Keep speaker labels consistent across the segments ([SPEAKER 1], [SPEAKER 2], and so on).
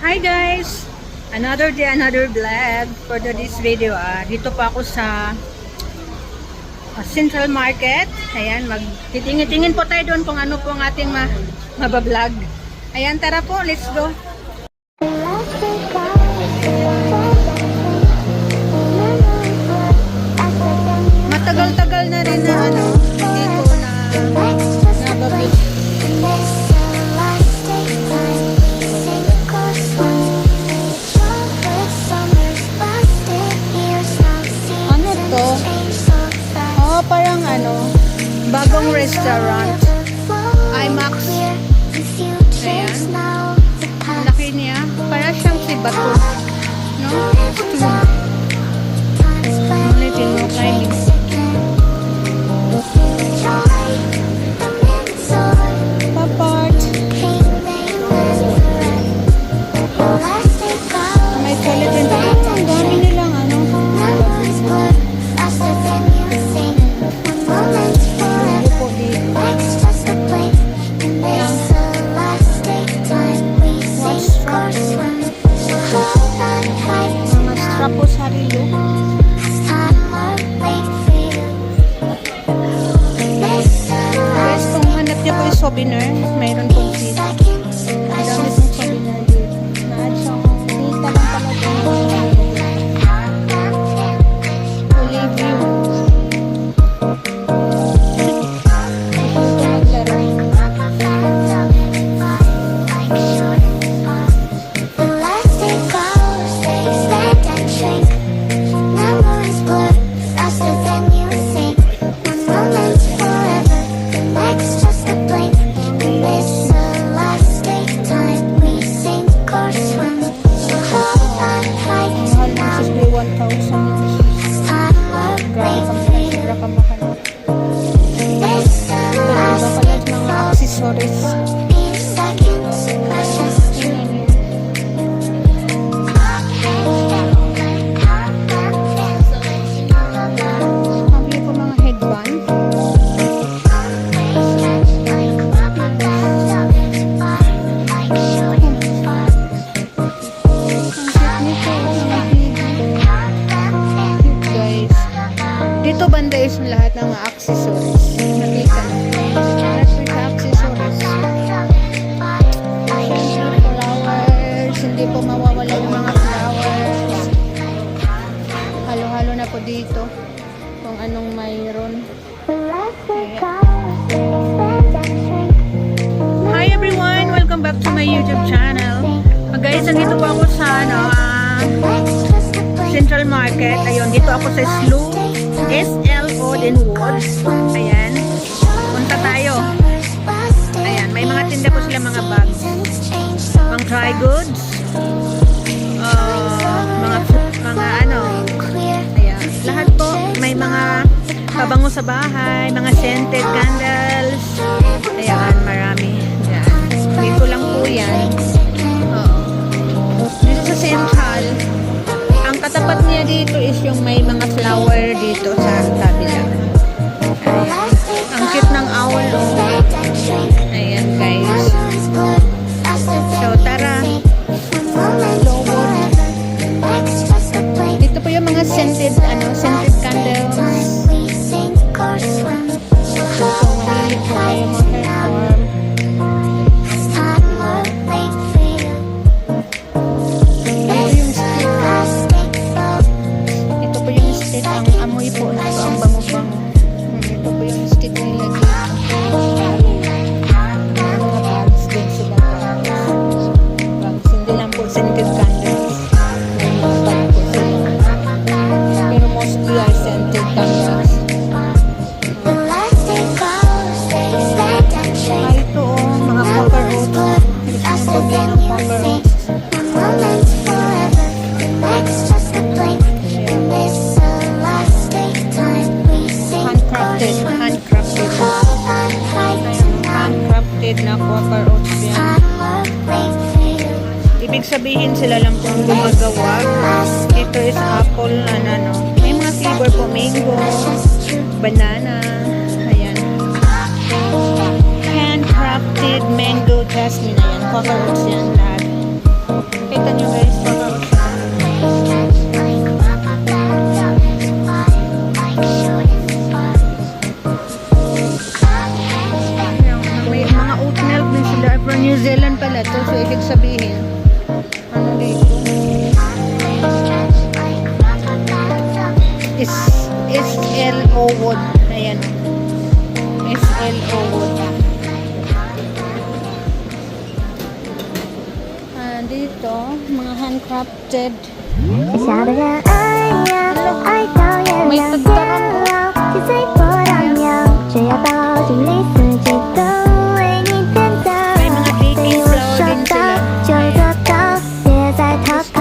[SPEAKER 1] Hi guys! Another day, another vlog for this video. Dito pa ako sa Central Market. Ayan, magtitingin-tingin po tayo doon kung ano po ang ating mabablog. Ayan, tara po, let's go! Matagal-tagal na rin na dito na nababig. Parang bagong restaurant. IMAX. Ayan. Laki niya. Para siyang si Bato. No? Ulitin mo kayo. Papart. May toilet din dito. Ang dami nilang tapos harilo. Guys, kung hanap niyo po yung souvenir, mayroon po dito. Ang dami pong souvenir dito. Na-add siyang dita lang talaga. Olive view. Dito banda is lahat ng mga accessories. Nakita na. Lahat po sa accessories. Flowers. Hindi po mawawala yung mga flowers. Halo-halo na po dito. Kung anong mayroon. Hi everyone! Welcome back to my YouTube channel. Guys, nandito po ako sa Central Market. Ayun, dito ako sa SLO din Woods. Ayan. Punta tayo. Ayan, may mga tinda po sila, mga bags. Mga dry goods. Ayan. Lahat po, may mga pabango sa bahay, mga scented candles. Ayan, marami. Ayan. Dito lang po yan. Dito sa Central. Ang katapat niya dito is yung may mga flower dito sa kabila. Ayan. Ang cute ng owl. Ayan guys. So tara. Dito po yung mga scented candles. Kung mahilig po kayo mag-perform. Ang amoy po na ito, ang bango-bango. Ito po yung stick nila dito. Mga bags din sila. Bags, hindi lang po scented candles. May mga bag po sila. Pero mostly are scented candles. Ito mga cover oats. Gusto nyo po ng cover oats. Handcrafted na cover oats yan. Ibig sabihin sila lang po ang gumagawa. Ito is apple may mga flavor po, mango, banana. Ayan. Handcrafted mango jasmine. Ayan, cover oats yan lahat. Kita nyo guys, sarap siya. May mga oat milk din sila. From New Zealand pala to. So, ibig sabihin, ano dito? SLO wood. Ayan. SLO wood. Dito, mga handcrafted.
[SPEAKER 2] 小的人爱呀，爱到月亮变老，七岁波荡漾，只要抱紧你，四季都为你变大。对我说到就做到，别再逃跑。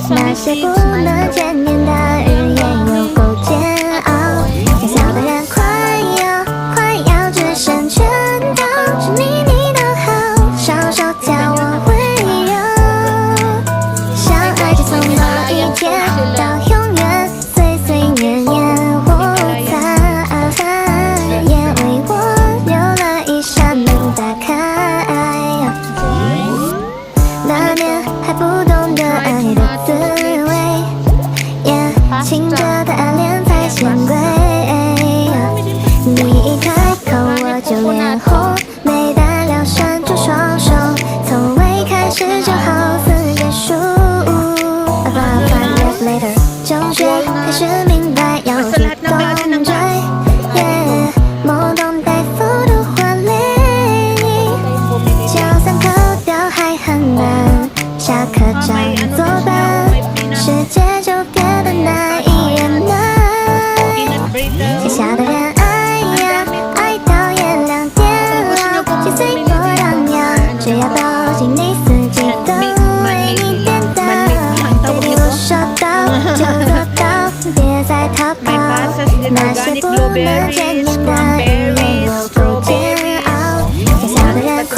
[SPEAKER 2] 那些不能见面的日夜有够煎熬。小小的人快要只剩拳头，是你的好，双手将我围绕。相爱就从某一天到永远，岁岁年年我擦，也为我留了一扇门打开。那年还不懂得爱的滋味，亲热的暗恋才显贵。你一开口我就脸红，没胆量伸出双手，从未开始就好似结束。About 5 years later， 中学开始明白要主动追，懵懂带负的华丽，就算扣掉还很难，下课找你作伴，世界就变得难以忍耐。小小的人爱呀，爱到月亮变老，七岁波荡漾，只要抱紧你，四季都为你变大。对我说到就做到，别再逃跑。那些不能见面的日夜有够煎熬。小小的人快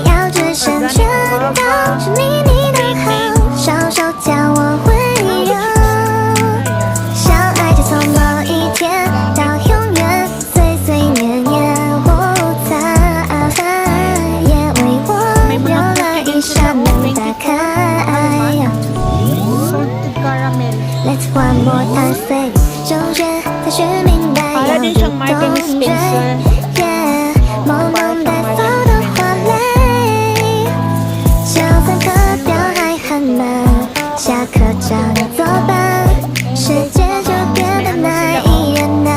[SPEAKER 2] 要只剩拳头，是你的好，双手将我围绕。相爱就从某一天到永远，岁岁年年我擦，也为我留了一扇门打开。
[SPEAKER 1] Salted caramel.
[SPEAKER 2] Let's one more time say， 中学才学明白
[SPEAKER 1] Para
[SPEAKER 2] 要
[SPEAKER 1] din
[SPEAKER 2] 主
[SPEAKER 1] siyang Martin
[SPEAKER 2] 动追
[SPEAKER 1] Spencer.
[SPEAKER 2] 懵懂带走的华丽，就算课表还很难，下课找你作伴，世界就变得难以忍耐。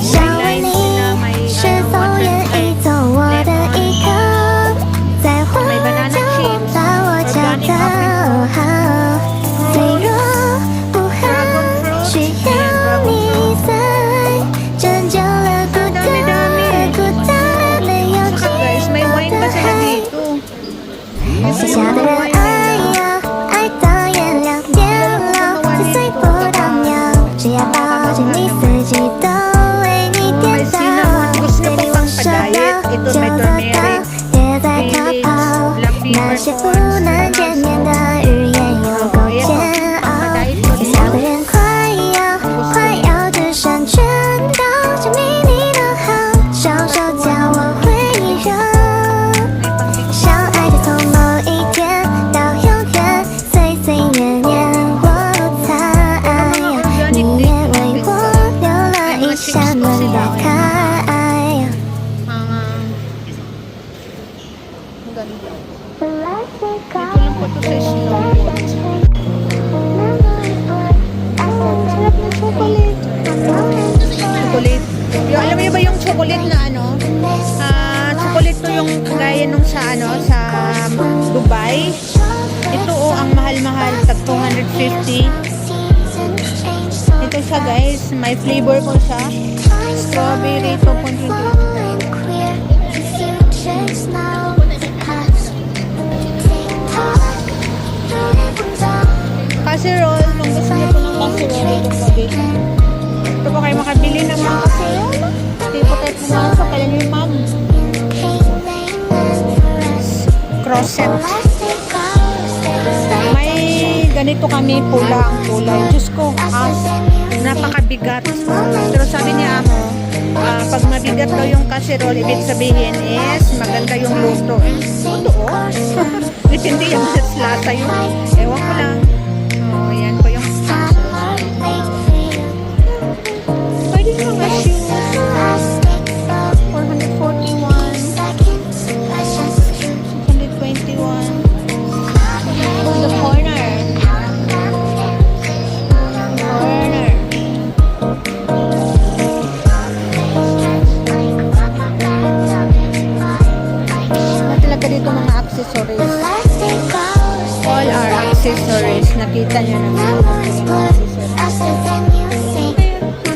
[SPEAKER 2] 想问你是否愿意做我的依靠，在花角把我找到。脆弱不很需要你在，拯救了孤单没有尽
[SPEAKER 1] Guys, may wine pa sila
[SPEAKER 2] 头。
[SPEAKER 1] dito.
[SPEAKER 2] 小小的人爱呀，爱到月亮变老，七岁波荡漾，只要抱紧你，四季都为你颠倒。对我说到就做到，别再逃跑。那些不能见面的日夜有够煎熬。小小的人快要只剩拳头，是你的好，双手将我围绕。相爱就从某一天到永远，岁岁年年我擦，你也为我留了一扇门打开。
[SPEAKER 1] Ang ganda. Dito lang po ito sa Snowwood. Sarap ng chocolate. Chocolate. Alam mo ba yung chocolate na ano? Chocolate to yung kagaya nung sa sa Dubai. Ito ang mahal-mahal, tag 250. Ito siya guys, may flavor po siya. Strawberry, 2.2. Casserole, kung gusto niyo po ng casserole, ito po dito. Ito po kayo makabili ng mga casserole. Hindi po tayo pumasok, kailan yung mug. Cross set. May ganito kami, pula ang kulay. Diyos ko, napakabigat. Pero sabi niya ako, pag mabigat daw yung casserole, ibig sabihin is maganda yung luto. Totoo. Depende yung sa lasa yun. Ewan ko lang. Oh, yan po yung pwede yung mga shoes. 441. 621. The corner. Corner. Ano talaga dito mga accessories? All are accessories. Nakita nyo naman.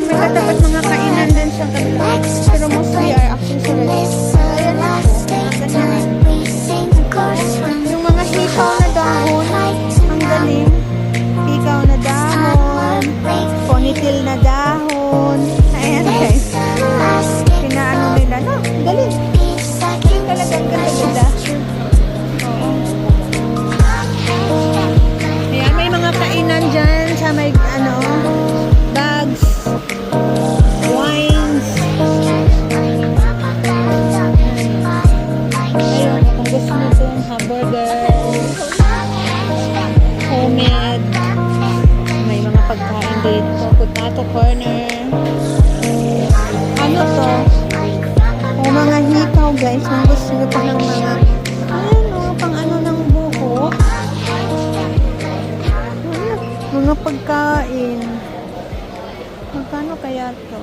[SPEAKER 1] May katapat mga kainan din sa kabila. Pero mostly are accessories. Ayan na po. Ganyan. Yung mga hikaw na dahon. Ang galing. Hikaw na dahon. Ponytail na dahon. Ayan guys. Pinaano nila. No, galing. Talagang ganda-ganda. Oo. Ayan, may mga kainan dyan sa may ano, bags, wines. Ayun, kung gusto mo itong hamburger, homemade, may mga pagkain dito, potato corner. Ano to? O mga hikaw guys, kung gusto nyo pa ng mga, ayan o, pang ano ng buhok. Mga pagkain. Magkano kaya to?